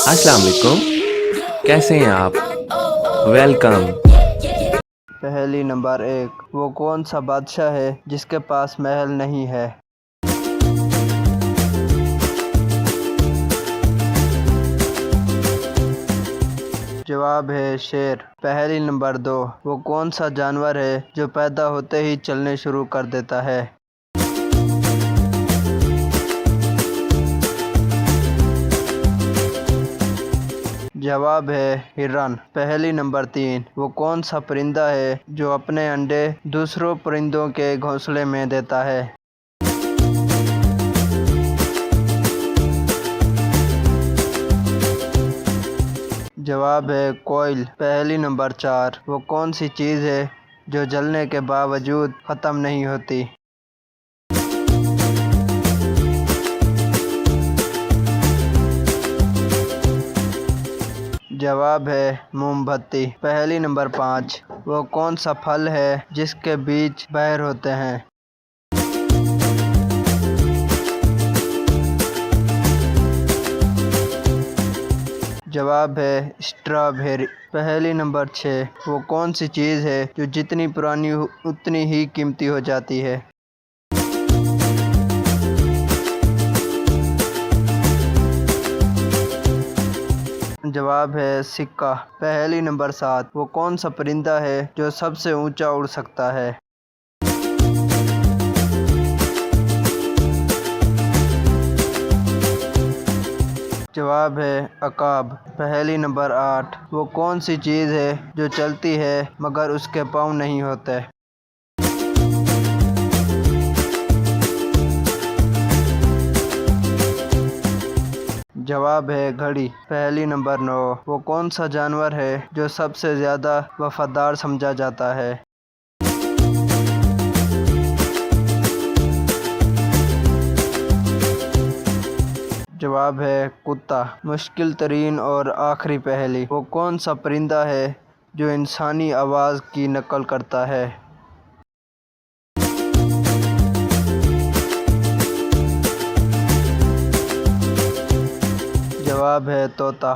अस्सलाम वालेकुम। कैसे हैं आप? वेलकम। पहेली नंबर 1। वो कौन सा बादशाह है जिसके पास महल नहीं है? जवाब है शेर। पहेली नंबर 2। वो कौन सा जानवर है जो पैदा होते ही चलने शुरू कर देता है? जवाब है हिरन। पहेली नंबर 3। वो कौन सा परिंदा है जो अपने अंडे दूसरों परिंदों के घोंसले में देता है? जवाब है कोयल। पहेली नंबर 4। वो कौन सी चीज़ है जो जलने के बावजूद ख़त्म नहीं होती? जवाब है मोमबत्ती। पहेली नंबर 5। वो कौन सा फल है जिसके बीज बहर होते हैं? जवाब है स्ट्रॉबेरी। पहेली नंबर 6। वो कौन सी चीज़ है जो जितनी पुरानी हो उतनी ही कीमती हो जाती है? जवाब है सिक्का। पहेली नंबर 7। वो कौन सा परिंदा है जो सबसे ऊंचा उड़ सकता है? जवाब है अकाब। पहेली नंबर 8। वो कौन सी चीज़ है जो चलती है मगर उसके पाँव नहीं होते? जवाब है घड़ी। पहेली नंबर 9। वो कौन सा जानवर है जो सबसे ज़्यादा वफादार समझा जाता है? जवाब है कुत्ता। मुश्किल तरीन और आखिरी पहेली। वो कौन सा परिंदा है जो इंसानी आवाज़ की नकल करता है? जवाब है तोता।